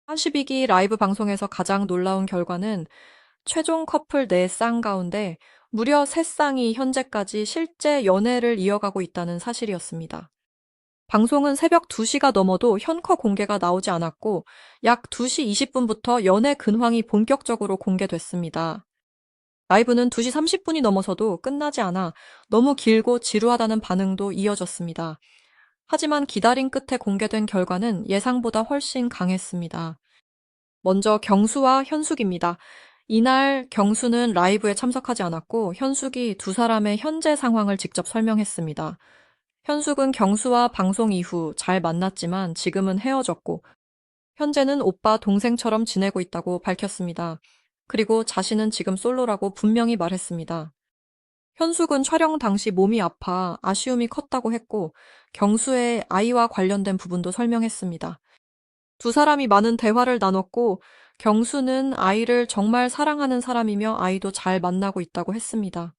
42기 라이브 방송에서 가장 놀라운 결과는 최종 커플 4쌍 가운데 무려 3쌍이 현재까지 실제 연애를 이어가고 있다는 사실이었습니다. 방송은 새벽 2시가 넘어도 현커 공개가 나오지 않았고 약 2시 20분부터 연애 근황이 본격적으로 공개됐습니다. 라이브는 2시 30분이 넘어서도 끝나지 않아 너무 길고 지루하다는 반응도 이어졌습니다. 하지만 기다림 끝에 공개된 결과는 예상보다 훨씬 강했습니다. 먼저 경수와 현숙입니다. 이날 경수는 라이브에 참석하지 않았고 현숙이 두 사람의 현재 상황을 직접 설명했습니다. 현숙은 경수와 방송 이후 잘 만났지만 지금은 헤어졌고 현재는 오빠 동생처럼 지내고 있다고 밝혔습니다. 그리고 자신은 지금 솔로라고 분명히 말했습니다. 현숙은 촬영 당시 몸이 아파 아쉬움이 컸다고 했고 경수의 아이와 관련된 부분도 설명했습니다. 두 사람이 많은 대화를 나눴고 경수는 아이를 정말 사랑하는 사람이며 아이도 잘 만나고 있다고 했습니다.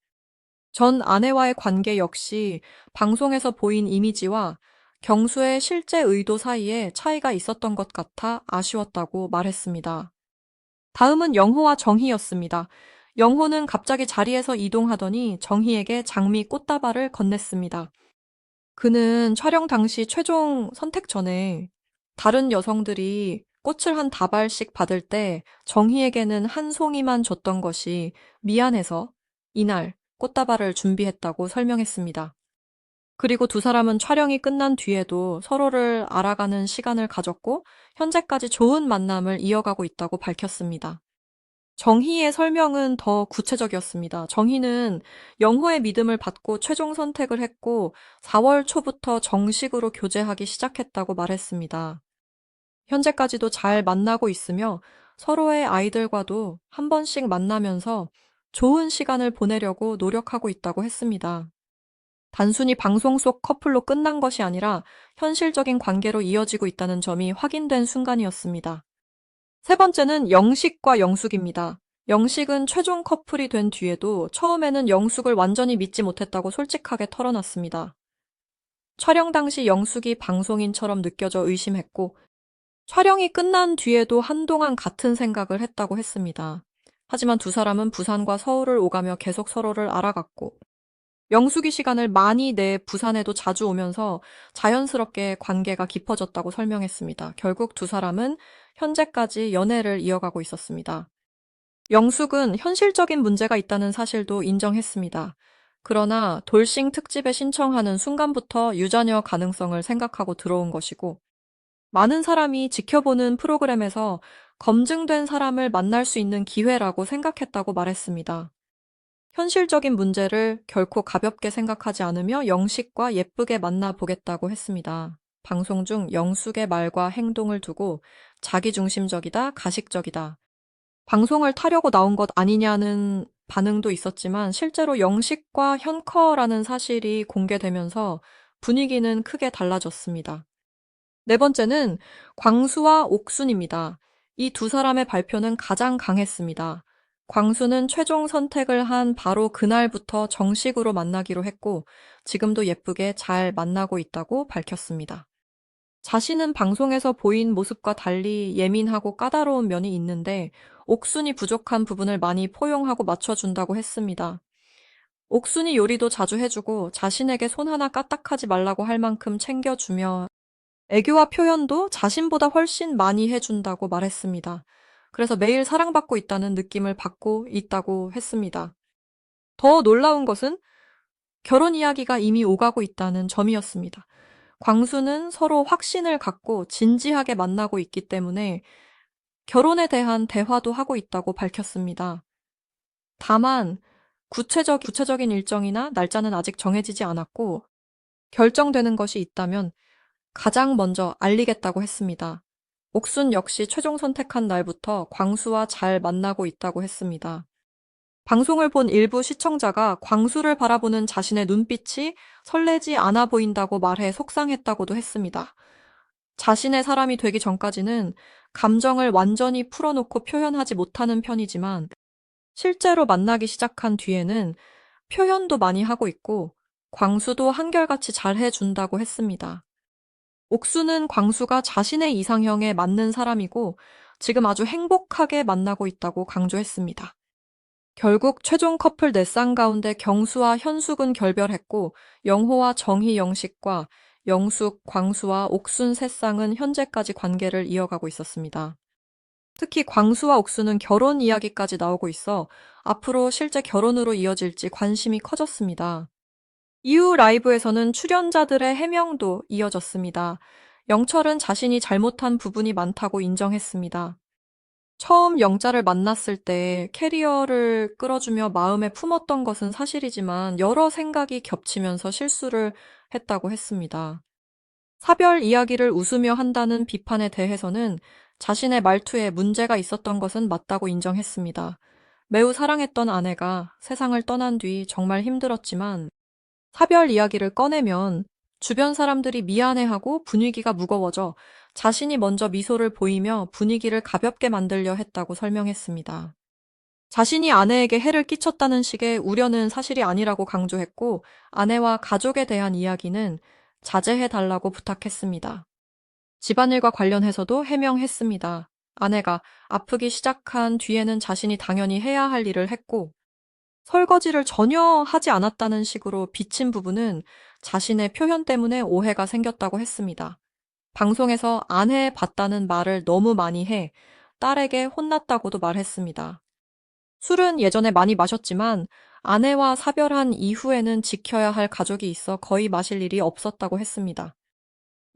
전 아내와의 관계 역시 방송에서 보인 이미지와 경수의 실제 의도 사이에 차이가 있었던 것 같아 아쉬웠다고 말했습니다. 다음은 영호와 정희였습니다. 영호는 갑자기 자리에서 이동하더니 정희에게 장미 꽃다발을 건넸습니다. 그는 촬영 당시 최종 선택 전에 다른 여성들이 꽃을 한 다발씩 받을 때 정희에게는 한 송이만 줬던 것이 미안해서 이날 꽃다발을 준비했다고 설명했습니다. 그리고 두 사람은 촬영이 끝난 뒤에도 서로를 알아가는 시간을 가졌고 현재까지 좋은 만남을 이어가고 있다고 밝혔습니다. 정희의 설명은 더 구체적이었습니다. 정희는 영호의 믿음을 받고 최종 선택을 했고 4월 초부터 정식으로 교제하기 시작했다고 말했습니다. 현재까지도 잘 만나고 있으며 서로의 아이들과도 한 번씩 만나면서 좋은 시간을 보내려고 노력하고 있다고 했습니다. 단순히 방송 속 커플로 끝난 것이 아니라 현실적인 관계로 이어지고 있다는 점이 확인된 순간이었습니다. 세 번째는 영식과 영숙입니다. 영식은 최종 커플이 된 뒤에도 처음에는 영숙을 완전히 믿지 못했다고 솔직하게 털어놨습니다. 촬영 당시 영숙이 방송인처럼 느껴져 의심했고 촬영이 끝난 뒤에도 한동안 같은 생각을 했다고 했습니다. 하지만 두 사람은 부산과 서울을 오가며 계속 서로를 알아갔고 영숙이 시간을 많이 내 부산에도 자주 오면서 자연스럽게 관계가 깊어졌다고 설명했습니다. 결국 두 사람은 현재까지 연애를 이어가고 있었습니다. 영숙은 현실적인 문제가 있다는 사실도 인정했습니다. 그러나 돌싱 특집에 신청하는 순간부터 유자녀 가능성을 생각하고 들어온 것이고 많은 사람이 지켜보는 프로그램에서 검증된 사람을 만날 수 있는 기회라고 생각했다고 말했습니다. 현실적인 문제를 결코 가볍게 생각하지 않으며 영식과 예쁘게 만나보겠다고 했습니다. 방송 중 영숙의 말과 행동을 두고 자기중심적이다, 가식적이다. 방송을 타려고 나온 것 아니냐는 반응도 있었지만 실제로 영식과 현커라는 사실이 공개되면서 분위기는 크게 달라졌습니다. 네 번째는 광수와 옥순입니다. 이 두 사람의 발표는 가장 강했습니다. 광수는 최종 선택을 한 바로 그날부터 정식으로 만나기로 했고 지금도 예쁘게 잘 만나고 있다고 밝혔습니다. 자신은 방송에서 보인 모습과 달리 예민하고 까다로운 면이 있는데 옥순이 부족한 부분을 많이 포용하고 맞춰준다고 했습니다. 옥순이 요리도 자주 해주고 자신에게 손 하나 까딱하지 말라고 할 만큼 챙겨주며 애교와 표현도 자신보다 훨씬 많이 해준다고 말했습니다. 그래서 매일 사랑받고 있다는 느낌을 받고 있다고 했습니다. 더 놀라운 것은 결혼 이야기가 이미 오가고 있다는 점이었습니다. 광수는 서로 확신을 갖고 진지하게 만나고 있기 때문에 결혼에 대한 대화도 하고 있다고 밝혔습니다. 다만 구체적인 일정이나 날짜는 아직 정해지지 않았고 결정되는 것이 있다면 가장 먼저 알리겠다고 했습니다. 옥순 역시 최종 선택한 날부터 광수와 잘 만나고 있다고 했습니다. 방송을 본 일부 시청자가 광수를 바라보는 자신의 눈빛이 설레지 않아 보인다고 말해 속상했다고도 했습니다. 자신의 사람이 되기 전까지는 감정을 완전히 풀어놓고 표현하지 못하는 편이지만 실제로 만나기 시작한 뒤에는 표현도 많이 하고 있고 광수도 한결같이 잘 해준다고 했습니다. 옥수는 광수가 자신의 이상형에 맞는 사람이고 지금 아주 행복하게 만나고 있다고 강조했습니다. 결국 최종 커플 4쌍 가운데 경수와 현숙은 결별했고 영호와 정희 영식과 영숙, 광수와 옥순 3쌍은 현재까지 관계를 이어가고 있었습니다. 특히 광수와 옥수는 결혼 이야기까지 나오고 있어 앞으로 실제 결혼으로 이어질지 관심이 커졌습니다. 이후 라이브에서는 출연자들의 해명도 이어졌습니다. 영철은 자신이 잘못한 부분이 많다고 인정했습니다. 처음 영자를 만났을 때 캐리어를 끌어주며 마음에 품었던 것은 사실이지만 여러 생각이 겹치면서 실수를 했다고 했습니다. 사별 이야기를 웃으며 한다는 비판에 대해서는 자신의 말투에 문제가 있었던 것은 맞다고 인정했습니다. 매우 사랑했던 아내가 세상을 떠난 뒤 정말 힘들었지만 사별 이야기를 꺼내면 주변 사람들이 미안해하고 분위기가 무거워져 자신이 먼저 미소를 보이며 분위기를 가볍게 만들려 했다고 설명했습니다. 자신이 아내에게 해를 끼쳤다는 식의 우려는 사실이 아니라고 강조했고 아내와 가족에 대한 이야기는 자제해달라고 부탁했습니다. 집안일과 관련해서도 해명했습니다. 아내가 아프기 시작한 뒤에는 자신이 당연히 해야 할 일을 했고 설거지를 전혀 하지 않았다는 식으로 비친 부분은 자신의 표현 때문에 오해가 생겼다고 했습니다. 방송에서 안 해봤다는 말을 너무 많이 해 딸에게 혼났다고도 말했습니다. 술은 예전에 많이 마셨지만 아내와 사별한 이후에는 지켜야 할 가족이 있어 거의 마실 일이 없었다고 했습니다.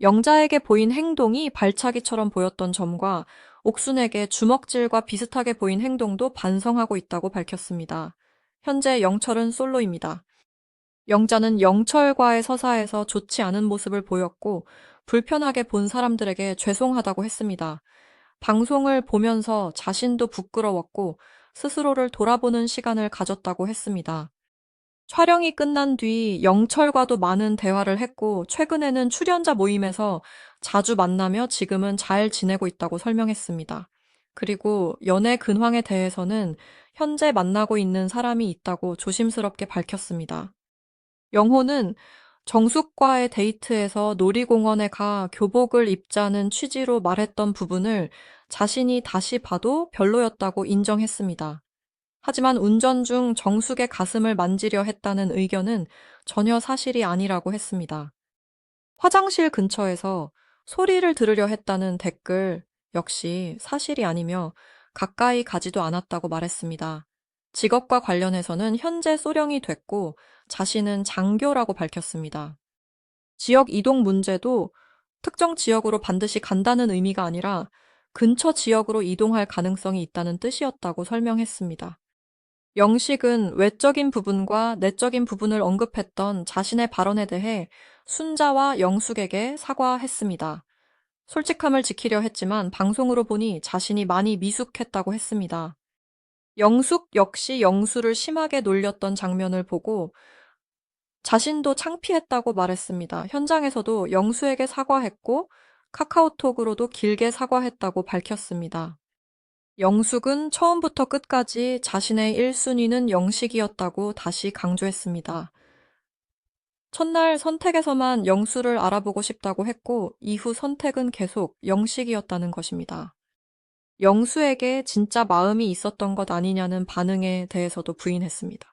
영자에게 보인 행동이 발차기처럼 보였던 점과 옥순에게 주먹질과 비슷하게 보인 행동도 반성하고 있다고 밝혔습니다. 현재 영철은 솔로입니다. 영자는 영철과의 서사에서 좋지 않은 모습을 보였고 불편하게 본 사람들에게 죄송하다고 했습니다. 방송을 보면서 자신도 부끄러웠고 스스로를 돌아보는 시간을 가졌다고 했습니다. 촬영이 끝난 뒤 영철과도 많은 대화를 했고 최근에는 출연자 모임에서 자주 만나며 지금은 잘 지내고 있다고 설명했습니다. 그리고 연애 근황에 대해서는 현재 만나고 있는 사람이 있다고 조심스럽게 밝혔습니다. 영호는 정숙과의 데이트에서 놀이공원에 가 교복을 입자는 취지로 말했던 부분을 자신이 다시 봐도 별로였다고 인정했습니다. 하지만 운전 중 정숙의 가슴을 만지려 했다는 의견은 전혀 사실이 아니라고 했습니다. 화장실 근처에서 소리를 들으려 했다는 댓글 역시 사실이 아니며 가까이 가지도 않았다고 말했습니다. 직업과 관련해서는 현재 소령이 됐고 자신은 장교라고 밝혔습니다. 지역 이동 문제도 특정 지역으로 반드시 간다는 의미가 아니라 근처 지역으로 이동할 가능성이 있다는 뜻이었다고 설명했습니다. 영식은 외적인 부분과 내적인 부분을 언급했던 자신의 발언에 대해 순자와 영숙에게 사과했습니다. 솔직함을 지키려 했지만 방송으로 보니 자신이 많이 미숙했다고 했습니다. 영숙 역시 영수를 심하게 놀렸던 장면을 보고 자신도 창피했다고 말했습니다. 현장에서도 영수에게 사과했고 카카오톡으로도 길게 사과했다고 밝혔습니다. 영숙은 처음부터 끝까지 자신의 1순위는 영식이었다고 다시 강조했습니다. 첫날 선택에서만 영수를 알아보고 싶다고 했고 이후 선택은 계속 영식이었다는 것입니다. 영수에게 진짜 마음이 있었던 것 아니냐는 반응에 대해서도 부인했습니다.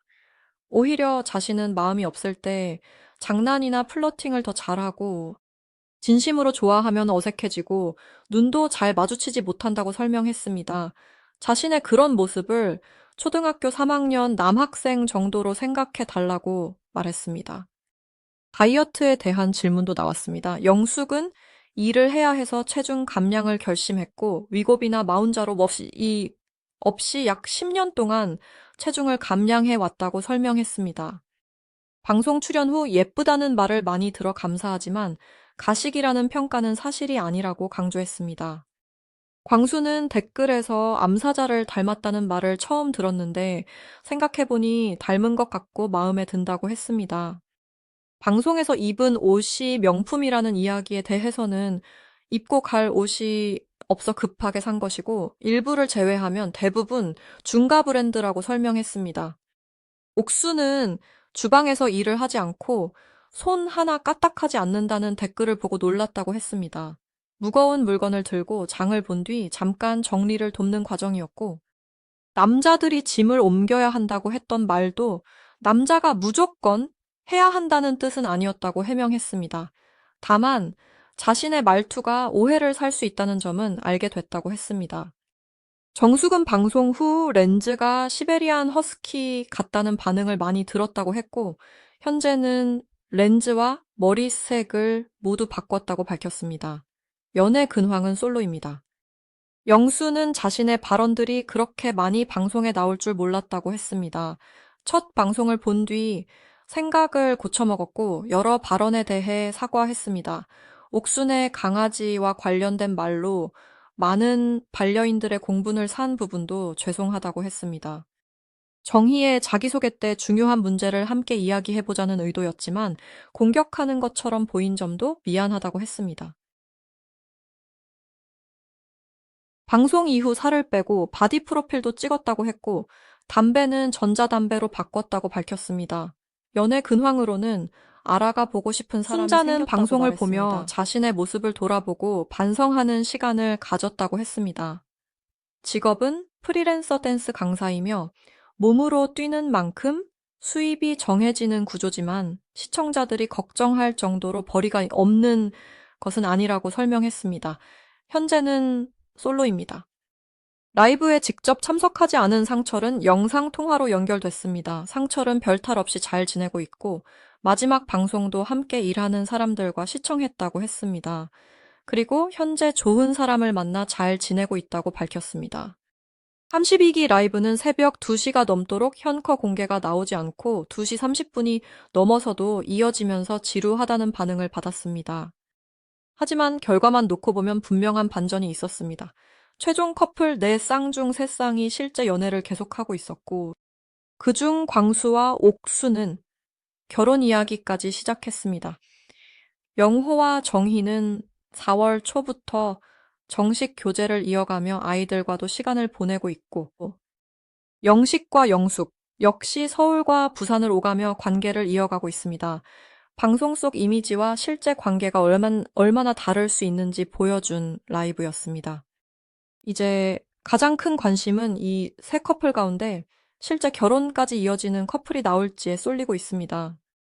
오히려 자신은 마음이 없을 때 장난이나 플러팅을 더 잘하고 진심으로 좋아하면 어색해지고 눈도 잘 마주치지 못한다고 설명했습니다. 자신의 그런 모습을 초등학교 3학년 남학생 정도로 생각해 달라고 말했습니다. 다이어트에 대한 질문도 나왔습니다. 영숙은 일을 해야 해서 체중 감량을 결심했고 위고비나 마운자로 없이 약 10년 동안 체중을 감량해 왔다고 설명했습니다. 방송 출연 후 예쁘다는 말을 많이 들어 감사하지만 가식이라는 평가는 사실이 아니라고 강조했습니다. 광수는 댓글에서 암사자를 닮았다는 말을 처음 들었는데 생각해보니 닮은 것 같고 마음에 든다고 했습니다. 방송에서 입은 옷이 명품이라는 이야기에 대해서는 입고 갈 옷이 없어 급하게 산 것이고 일부를 제외하면 대부분 중가 브랜드라고 설명했습니다. 옥수는 주방에서 일을 하지 않고 손 하나 까딱하지 않는다는 댓글을 보고 놀랐다고 했습니다. 무거운 물건을 들고 장을 본 뒤 잠깐 정리를 돕는 과정이었고, 남자들이 짐을 옮겨야 한다고 했던 말도 남자가 무조건 해야 한다는 뜻은 아니었다고 해명했습니다. 다만 자신의 말투가 오해를 살 수 있다는 점은 알게 됐다고 했습니다. 정수근 방송 후 렌즈가 시베리안 허스키 같다는 반응을 많이 들었다고 했고, 현재는 렌즈와 머리색을 모두 바꿨다고 밝혔습니다. 연애 근황은 솔로입니다. 영수는 자신의 발언들이 그렇게 많이 방송에 나올 줄 몰랐다고 했습니다. 첫 방송을 본 뒤 생각을 고쳐먹었고 여러 발언에 대해 사과했습니다. 옥순의 강아지와 관련된 말로 많은 반려인들의 공분을 산 부분도 죄송하다고 했습니다. 정희의 자기소개 때 중요한 문제를 함께 이야기해보자는 의도였지만 공격하는 것처럼 보인 점도 미안하다고 했습니다. 방송 이후 살을 빼고 바디 프로필도 찍었다고 했고, 담배는 전자담배로 바꿨다고 밝혔습니다. 연애 근황으로는 알아가 보고 싶은 사람이 순자는 생겼다고 방송을 말했습니다. 보며 자신의 모습을 돌아보고 반성하는 시간을 가졌다고 했습니다. 직업은 프리랜서 댄스 강사이며 몸으로 뛰는 만큼 수입이 정해지는 구조지만 시청자들이 걱정할 정도로 벌이가 없는 것은 아니라고 설명했습니다. 현재는 솔로입니다. 라이브에 직접 참석하지 않은 상철은 영상통화로 연결됐습니다. 상철은 별탈 없이 잘 지내고 있고 마지막 방송도 함께 일하는 사람들과 시청했다고 했습니다. 그리고 현재 좋은 사람을 만나 잘 지내고 있다고 밝혔습니다. 32기 라이브는 새벽 2시가 넘도록 현커 공개가 나오지 않고 2시 30분이 넘어서도 이어지면서 지루하다는 반응을 받았습니다. 하지만 결과만 놓고 보면 분명한 반전이 있었습니다. 최종 커플 4쌍 중 3쌍이 실제 연애를 계속하고 있었고, 그중 광수와 옥수는 결혼 이야기까지 시작했습니다. 영호와 정희는 4월 초부터 정식 교제를 이어가며 아이들과도 시간을 보내고 있고, 영식과 영숙 역시 서울과 부산을 오가며 관계를 이어가고 있습니다. 방송 속 이미지와 실제 관계가 얼마나 다를 수 있는지 보여준 라이브였습니다. 이제 가장 큰 관심은 이 세 커플 가운데 실제 결혼까지 이어지는 커플이 나올지에 쏠리고 있습니다.